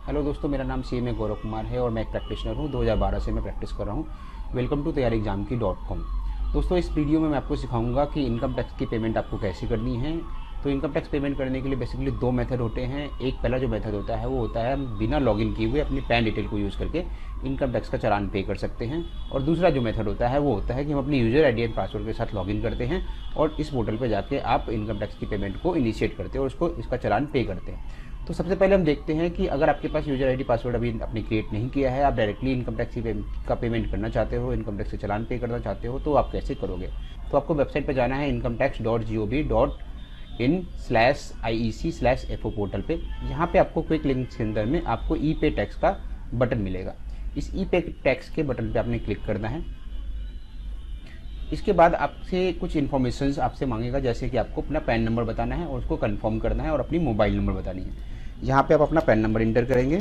Hello दोस्तों, मेरा नाम CMA गौरव कुमार है और मैं एक प्रैक्टिशनर हूँ। 2012 से मैं प्रैक्टिस कर रहा हूँ। वेलकम टू तैयारी एग्जाम की .com। दोस्तों, इस वीडियो में मैं आपको सिखाऊंगा कि इनकम टैक्स की पेमेंट आपको कैसे करनी है। तो इनकम टैक्स पेमेंट करने के लिए बेसिकली दो मेथड होते हैं। एक पहला जो मेथड होता है वो होता है हम बिना लॉगिन किए हुए अपनी पैन डिटेल को यूज़ करके इनकम टैक्स का चालान पे कर सकते हैं। और दूसरा जो मेथड होता है वो होता है कि हम अपनी यूज़र ID एंड पासवर्ड के साथ लॉगिन करते हैं और इस पोर्टल पर जाके आप इनकम टैक्स की पेमेंट को इनिशिएट करते हैं और उसको इसका चालान पे करते हैं। तो सबसे पहले हम देखते हैं कि अगर आपके पास यूजर ID पासवर्ड अभी आपने क्रिएट नहीं किया है, आप डायरेक्टली इनकम टैक्स का पेमेंट करना चाहते हो, इनकम टैक्स से चालान पे करना चाहते हो, तो आप कैसे करोगे। तो आपको वेबसाइट पर जाना है incometax.gov.in/IEC/FO पोर्टल पे। यहाँ पे आपको क्विक लिंक के अंदर में आपको ई पे टैक्स का बटन मिलेगा। इस ई पे टैक्स के बटन पे आपने क्लिक करना है। इसके बाद आपसे कुछ इन्फॉर्मेशन आपसे मांगेगा, जैसे कि आपको अपना पैन नंबर बताना है और उसको कंफर्म करना है और अपनी मोबाइल नंबर बतानी है। यहाँ पे आप अपना पैन नंबर इंटर करेंगे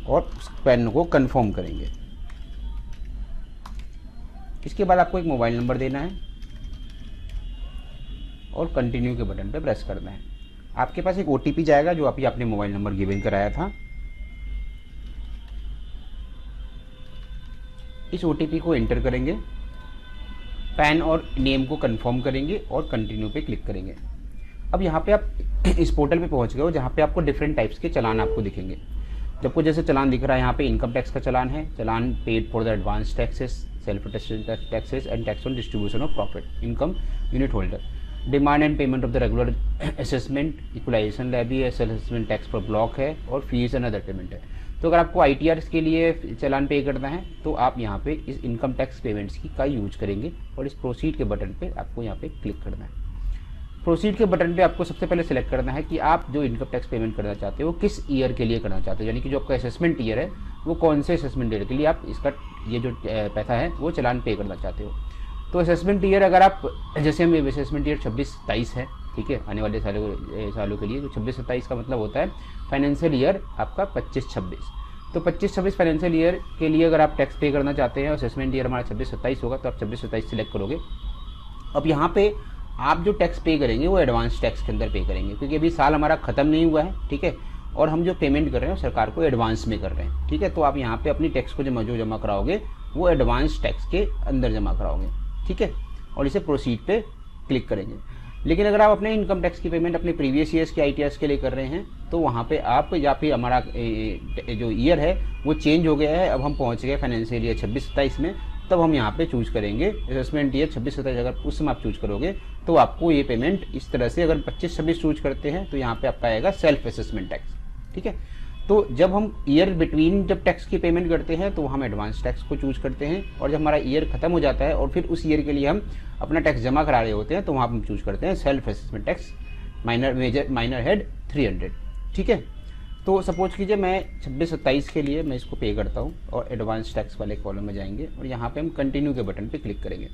और उस पैन को कंफर्म करेंगे। इसके बाद आपको एक मोबाइल नंबर देना है और कंटिन्यू के बटन पे प्रेस करना है। आपके पास एक OTP जाएगा जो अभी आपने मोबाइल नंबर गिवन कराया था। इस OTP को एंटर करेंगे, पैन और नेम को कंफर्म करेंगे और कंटिन्यू पे क्लिक करेंगे। अब यहाँ पे आप इस पोर्टल पे पहुँच गए हो जहाँ पे आपको डिफरेंट टाइप्स के चालान आपको दिखेंगे। जब को जैसे चालान दिख रहा है यहाँ पे इनकम टैक्स का चालान है, चालान paid for the advance taxes, self taxes and tax on distribution of profit income unit holder, demand and payment of the regular assessment, equalisation levy है, सेल्फ असेसमेंट टैक्स पर ब्लॉक है और fees and other payment है। तो अगर आपको ITR के लिए चालान पे करना है तो आप यहाँ पे इस इनकम टैक्स पेमेंट्स की का यूज करेंगे और इस प्रोसीड के बटन पे आपको यहाँ पे क्लिक करना है। प्रोसीड के बटन पे आपको सबसे पहले सेलेक्ट करना है कि आप जो इनकम टैक्स पेमेंट करना चाहते हो किस ईयर के लिए करना चाहते हो, यानी कि जो आपका असेसमेंट ईयर है वो कौन से असेसमेंट ईयर के लिए आप इसका ये जो पैसा है वो चालान पे करना चाहते हो। तो असेसमेंट ईयर अगर आप, जैसे हम असेसमेंट ईयर 26-27 है, ठीक है, आने वाले सालों के लिए, तो 26-27 का मतलब होता है फाइनेंशियल ईयर आपका 25-26। तो 25-26 फाइनेंशियल ईयर के लिए अगर आप टैक्स पे करना चाहते हैं, असेसमेंट ईयर हमारा 26-27 होगा, तो आप 26-27 सिलेक्ट करोगे। अब यहाँ पे आप जो टैक्स पे करेंगे वो एडवांस टैक्स के अंदर पे करेंगे, क्योंकि अभी साल हमारा खत्म नहीं हुआ है, ठीक है, और हम जो पेमेंट कर रहे हैं सरकार को एडवांस में कर रहे हैं, ठीक है। तो आप यहाँ पे अपनी टैक्स को जो जमा कराओगे वो एडवांस टैक्स के अंदर जमा कराओगे, ठीक है, और इसे प्रोसीड पे क्लिक करेंगे। लेकिन अगर आप अपने इनकम टैक्स की पेमेंट अपने प्रीवियस ईयर्स के ITRs के लिए कर रहे हैं तो वहाँ पे आप, या फिर हमारा जो ईयर है वो चेंज हो गया है, अब हम पहुँच गए फाइनेंशियल ईयर 26-27 में, तब हम यहाँ पे चूज करेंगे असेसमेंट ईयर 26-27। अगर उस समय आप चूज करोगे तो आपको ये पेमेंट इस तरह से, अगर 25-26 चूज करते हैं तो यहाँ पे आपका आएगा सेल्फ असेसमेंट टैक्स, ठीक है। तो जब हम ईयर बिटवीन जब टैक्स की पेमेंट करते हैं तो हम एडवांस टैक्स को चूज करते हैं, और जब हमारा ईयर खत्म हो जाता है और फिर उस ईयर के लिए हम अपना टैक्स जमा करा रहे होते हैं तो वहाँ हम चूज करते हैं self assessment tax minor head 300, ठीक है। तो सपोज कीजिए मैं 26-27 के लिए मैं इसको पे करता हूँ और एडवांस टैक्स वाले कॉलम में जाएंगे और यहाँ पे हम कंटिन्यू के बटन पे क्लिक करेंगे।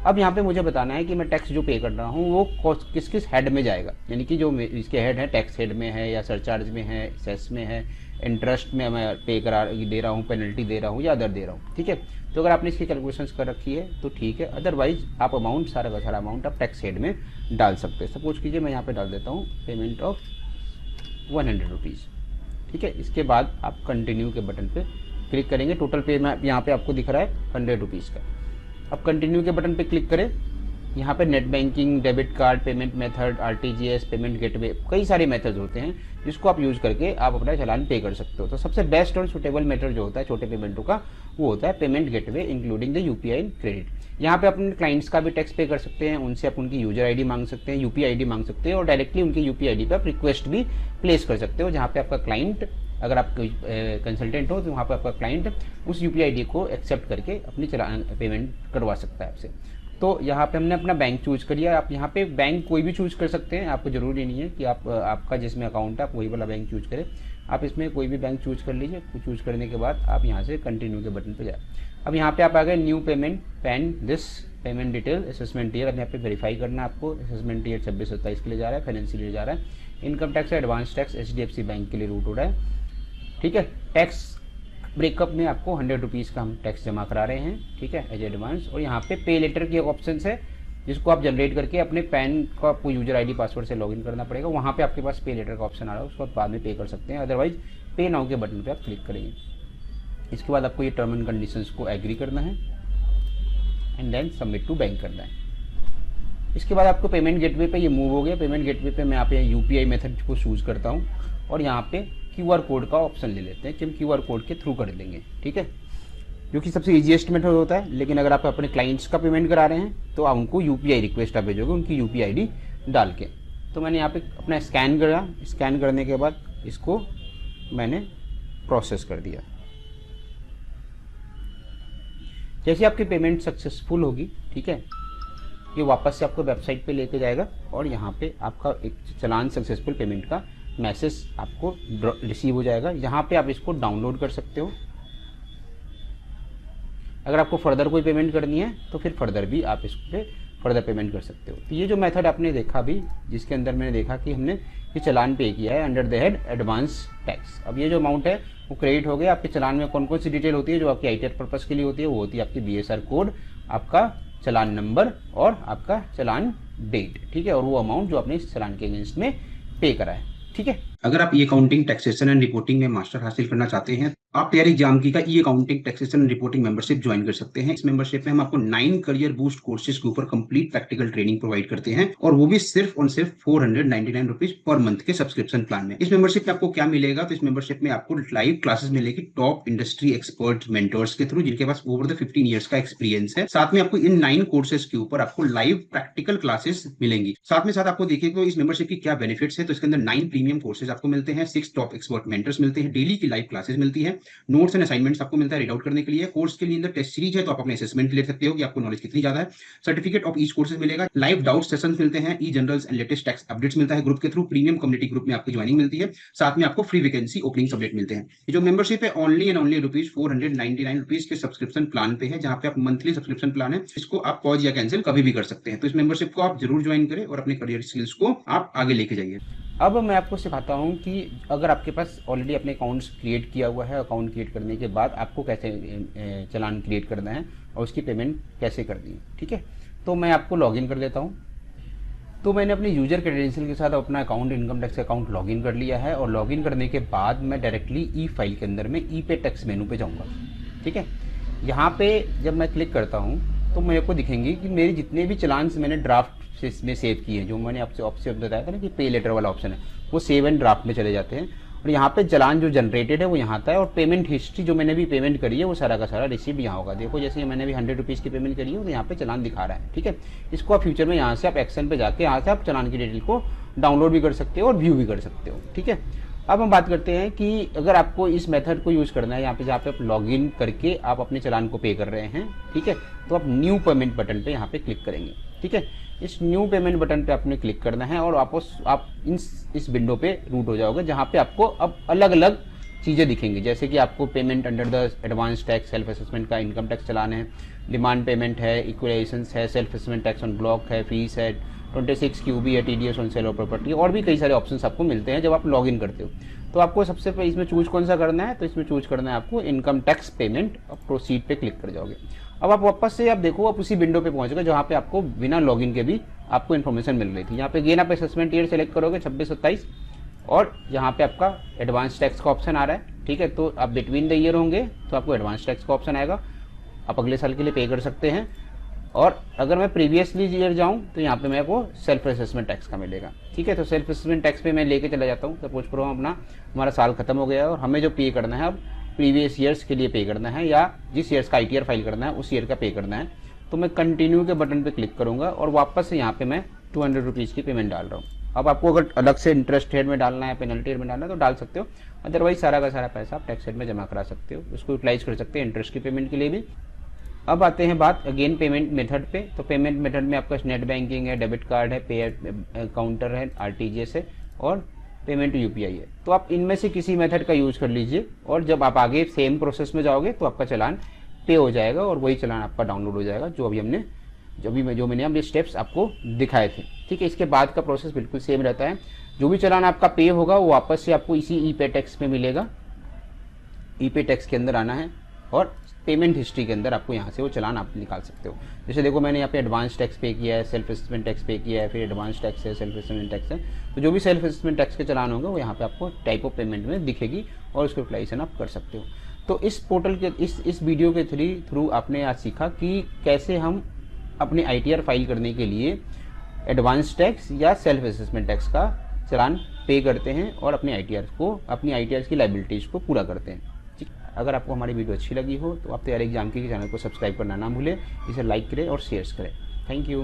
अब यहाँ पे मुझे बताना है कि मैं टैक्स जो पे कर रहा हूँ वो किस किस हेड में जाएगा, यानी कि जो इसके हेड है, टैक्स हेड में है या सरचार्ज में है, सेस में है, इंटरेस्ट में मैं पे दे रहा हूँ, पेनल्टी दे रहा हूँ या अदर दे रहा हूँ, ठीक है। तो अगर आपने इसकी कैलकुलेशंस कर रखी है तो ठीक है, अदरवाइज आप अमाउंट सारा का सारा अमाउंट आप टैक्स हेड में डाल सकते हैं। सपोज कीजिए मैं यहाँ पे डाल देता हूँ पेमेंट ऑफ 100 रुपीज़, ठीक है। इसके बाद आप कंटिन्यू के बटन पे क्लिक करेंगे। टोटल पे यहाँ पे आपको दिख रहा है 100 रुपीज़ का। अब कंटिन्यू के बटन पे क्लिक करें। यहाँ पे net banking, debit card payment method, RTGS payment gateway, कई सारे मेथड्स होते हैं जिसको आप यूज़ करके आप अपना चालान पे कर सकते हो। तो सबसे बेस्ट और सुटेबल मेथड जो होता है छोटे पेमेंटों का वो होता है payment gateway including the UPI and credit. यहाँ पे अपने क्लाइंट्स का भी टैक्स पे कर सकते हैं, उनसे आप उनकी यूजर ID मांग सकते हैं, UPI ID मांग सकते हैं और डायरेक्टली उनकी UPI ID पे आप रिक्वेस्ट भी प्लेस कर सकते हो, जहाँ पे आपका क्लाइंट, अगर आप कंसल्टेंट हो तो वहाँ पे आपका क्लाइंट उस UPI ID को एक्सेप्ट करके अपनी चालान पेमेंट करवा सकता है आपसे। तो यहाँ पे हमने अपना बैंक चूज कर लिया। आप यहाँ पे बैंक कोई भी चूज कर सकते हैं, आपको जरूरी नहीं है कि आप आपका जिसमें अकाउंट है आप वही वाला बैंक चूज करें। आप इसमें कोई भी बैंक चूज कर लीजिए। चूज करने के बाद आप यहाँ से कंटिन्यू के बटन पे जाए। अब यहाँ पे आप आ गए new payment pan this payment detail assessment year. अब यहाँ पे वेरीफाई करना है आपको, असेसमेंट ईयर 26-27 के लिए जा रहा है, फाइनेंशियल ईयर जा रहा है, income tax advance tax HDFC bank के लिए रूट हो रहा है, ठीक है। टैक्स ब्रेकअप में आपको 100 रुपीज़ का हम टैक्स जमा करा रहे हैं, ठीक है, एज एडवांस। और यहाँ पे पे लेटर की ऑप्शन है, जिसको आप जनरेट करके अपने पैन का आपको यूजर आईडी पासवर्ड से लॉगिन करना पड़ेगा। वहाँ पे आपके पास पे लेटर का ऑप्शन आ रहा है, उसको आप बाद में पे कर सकते हैं, अदरवाइज पे नाउ के बटन पे आप क्लिक करेंगे। इसके बाद आपको ये टर्म एंड कंडीशंस को एग्री करना है and then submit to bank करना है। इसके बाद आपको पेमेंट गेटवे पे ये मूव हो गया। पेमेंट गेटवे पे मैं यहाँ पे यूपीआई मेथड को चूज़ करता हूँ और यहाँ पे क्यूआर कोड का ऑप्शन ले लेते हैं कि हम क्यूआर कोड के थ्रू कर देंगे, ठीक है, जो कि सबसे ईजीएस्ट मेथड होता है। लेकिन अगर आप अपने क्लाइंट्स का पेमेंट करा रहे हैं तो आप उनको यूपीआई रिक्वेस्ट आप भेजोगे उनकी यूपीआई आईडी डाल के। तो मैंने यहाँ पे अपना स्कैन करा, स्कैन करने के बाद इसको मैंने प्रोसेस कर दिया। जैसे आपकी पेमेंट सक्सेसफुल होगी, ठीक है, ये वापस से आपको वेबसाइट पे लेके जाएगा और यहाँ पे आपका एक चालान सक्सेसफुल पेमेंट का मैसेज आपको रिसीव हो जाएगा। यहाँ पे आप इसको डाउनलोड कर सकते हो। अगर आपको फर्दर कोई पेमेंट करनी है तो फिर फर्दर भी आप इस पे फर्दर पेमेंट कर सकते हो। तो ये जो मेथड आपने देखा अभी, जिसके अंदर मैंने देखा कि हमने ये चालान पे किया है under the head advance tax. अब ये जो अमाउंट है वो क्रेडिट हो गया। आपके चालान में कौन कौन सी डिटेल होती है जो आपकी आईटीआर पर्पज़ के लिए होती है, वो होती है आपकी बीएसआर कोड, आपका चालान नंबर और आपका चालान डेट, ठीक है, और वो अमाउंट जो आपने इस चालान के अगेंस्ट में पे करा है, ठीक है। अगर आप e accounting taxation and reporting में मास्टर हासिल करना चाहते हैं, आप तैयारी एग्जाम की का e accounting taxation and reporting membership join कर सकते हैं। इस मेंबरशिप में हम आपको 9 करियर बूस्ट कोर्सेज के ऊपर कंप्लीट प्रैक्टिकल ट्रेनिंग प्रोवाइड करते हैं और वो भी सिर्फ और सिर्फ 499 रुपीज पर मंथ के सब्सक्रिप्शन प्लान में। इस मेंबरशिप में आपको क्या मिलेगा, तो इस मेंबरशिप में आपको लाइव क्लासेस मिलेगी टॉप इंडस्ट्री एक्सपर्ट मेंटर्स के थ्रू, जिनके पास ओवर द 15 ईयर्स का एक्सपीरियंस है। साथ में आपको इन 9 कोर्सेज के ऊपर आपको लाइव प्रैक्टिकल क्लासेस मिलेंगी। साथ में साथ आपको देखिए तो इस मेंबरशिप की क्या बेनिफिट्स है। तो इसके अंदर 9 प्रीमियम कोर्सेज आपको मिलते हैं, 6 टॉप एक्सपर्ट मेंटर्स मिलते हैं, डेली की लाइव क्लासेस मिलती है, नोट्स एंड असाइनमेंट्स आपको मिलता है रीड आउट करने के लिए। कोर्स के लिए अंदर टेस्ट सीरीज है तो आप अपने असेसमेंट ले सकते हो कि आपको नॉलेज कितनी ज्यादा है। सर्टिफिकेट ऑफ ईच कोर्सेज मिलेगा, लाइव डाउट सेशंस मिलते हैं, e journals and latest tax updates मिलता है ग्रुप के थ्रू, प्रीमियम कम्युनिटी ग्रुप में आपकी ज्वाइनिंग मिलती है, साथ में आपको फ्री वैकेंसी ओपनिंग अपडेट मिलते हैं। ये जो मेंबरशिप है ओनली एंड ओनली ₹499 के सब्सक्रिप्शन प्लान पे है, जहां पे आप मंथली सब्सक्रिप्शन प्लान है, इसको आप पॉज या कैंसिल कभी भी कर सकते हैं। तो इस मेंबरशिप को आप जरूर ज्वाइन करें और अपने करियर स्किल्स को आप आगे लेके जाइए। अब मैं आपको सिखाता हूँ कि अगर आपके पास ऑलरेडी अपने अकाउंट्स क्रिएट किया हुआ है, अकाउंट क्रिएट करने के बाद आपको कैसे चालान क्रिएट करना है और उसकी पेमेंट कैसे करनी है, ठीक है। तो मैं आपको लॉगिन कर देता हूँ। तो मैंने अपने यूजर क्रेडेंशियल के साथ अपना account, income tax account login कर लिया है और लॉगिन करने के बाद मैं डायरेक्टली ई फाइल के अंदर में ई पे टैक्स मेनू पे जाऊँगा, ठीक है। यहाँ पे जब मैं क्लिक करता हूँ तो मेरे को दिखेंगे कि मेरे जितने भी चालान्स मैंने ड्राफ्ट में सेव किए हैं, जो मैंने आपसे बताया था ना कि पे लेटर वाला ऑप्शन है, वो सेव एंड ड्राफ्ट में चले जाते हैं और यहाँ पे चालान जो जनरेटेड है वो यहाँ आता है और पेमेंट हिस्ट्री जो मैंने भी पेमेंट करी है वो सारा का सारा रिसीव यहाँ होगा। देखो जैसे मैंने भी 100 रुपीज़ की पेमेंट करी है तो यहाँ पे चालान दिखा रहा है, ठीक है। इसको आप फ्यूचर में यहाँ से आप एक्शन पे जाके यहाँ से आप चालान की डिटेल को डाउनलोड भी कर सकते हो और व्यू भी कर सकते हो, ठीक है। अब हम बात करते हैं कि अगर आपको इस मेथड को यूज़ करना है, यहाँ पे जहाँ पे आप लॉगिन करके आप अपने चालान को पे कर रहे हैं, ठीक है, तो आप न्यू पेमेंट बटन पे यहाँ पे क्लिक करेंगे, ठीक है। इस न्यू पेमेंट बटन पे आपने क्लिक करना है और आप इस विंडो पे रूट हो जाओगे, जहाँ पे आपको अब अलग अलग चीज़ें दिखेंगी, जैसे कि आपको payment under the advance tax, self assessment का इनकम टैक्स चलाना है, डिमांड पेमेंट है, इक्वलाइजेशन है, self assessment tax on block है, फीस है, 26 क्यूबी है, TDS on sale of property, और भी कई सारे ऑप्शंस आपको मिलते हैं जब आप लॉगिन करते हो। तो आपको सबसे पहले इसमें चूज कौन सा करना है, तो इसमें चूज करना है आपको इनकम टैक्स पेमेंट, और प्रोसीड पे क्लिक कर जाओगे। अब आप वापस से आप देखो आप उसी विंडो पे पहुंच गए जहाँ पे आपको बिना लॉगिन के भी आपको इन्फॉर्मेशन मिल रही थी। यहाँ पे गेन आप असेसमेंट ईयर सेलेक्ट करोगे 26-27 और यहाँ पे आपका एडवांस टैक्स का ऑप्शन आ रहा है, ठीक है। तो आप बिटवीन द ईयर होंगे तो आपको एडवांस टैक्स का ऑप्शन आएगा, आप अगले साल के लिए पे कर सकते हैं। और अगर मैं प्रीवियसली ईयर जाऊँ तो यहाँ पे मेरे को सेल्फ असेसमेंट टैक्स का मिलेगा, ठीक है। तो सेल्फ असेसमेंट टैक्स पे मैं लेके चला जाता हूँ। सपोज करो हमारा साल खत्म हो गया है और हमें जो पे करना है अब प्रीवियस ईयर्स के लिए पे करना है या जिस ईयर्स का आईटीआर फाइल करना है उस ईयर का पे करना है, तो मैं कंटिन्यू के बटन पे क्लिक करूंगा और वापस से यहाँ पे मैं 200 रुपीज़ की पेमेंट डाल रहा हूँ। अब आपको अगर अलग से इंटरेस्ट हेड में डालना है, पेनल्टी हेड में डालना है तो डाल सकते हो, अदरवाइज सारा का सारा पैसा आप टैक्स हेड में जमा करा सकते हो, उसको यूटिलाइज कर सकते हैं इंटरेस्ट की पेमेंट के लिए भी। अब आते हैं बात अगेन पेमेंट मेथड पे। तो पेमेंट मेथड में आपका नेट बैंकिंग है, डेबिट कार्ड है, पे काउंटर है, आरटीजीएस है और पेमेंट यूपीआई है। तो आप इनमें से किसी मेथड का यूज कर लीजिए और जब आप आगे सेम प्रोसेस में जाओगे तो आपका चालान पे हो जाएगा और वही चालान आपका डाउनलोड हो जाएगा जो मैंने अब ये स्टेप्स आपको दिखाए थे, ठीक है। इसके बाद का प्रोसेस बिल्कुल सेम रहता है। जो भी चालान आपका पे होगा वो वापस से आपको इसी ई पे टैक्स में मिलेगा। ई पे टैक्स के अंदर आना है और पेमेंट हिस्ट्री के अंदर आपको यहाँ से वो चालान आप निकाल सकते हो। जैसे देखो मैंने यहाँ पे एडवांस टैक्स पे किया है, सेल्फ असेसमेंट टैक्स पे किया है, फिर एडवांस टैक्स है, सेल्फ असेसमेंट टैक्स है। तो जो भी सेल्फ असेसमेंट टैक्स के चालान होंगे वो यहाँ पे आपको टाइप ऑफ पेमेंट में दिखेगी और उसको अप्लाईसन आप कर सकते हो। तो इस पोर्टल के इस वीडियो के थ्रू आपने आज सीखा कि कैसे हम अपने ITR फाइल करने के लिए एडवांस टैक्स या सेल्फ असेसमेंट टैक्स का चालान पे करते हैं और अपने ITR की लाइबिलिटीज़ को पूरा करते हैं। ठीक, अगर आपको हमारी वीडियो अच्छी लगी हो तो आप तैयारी एग्जाम के चैनल को सब्सक्राइब करना ना भूलें, इसे लाइक करें और शेयर करें। Thank you.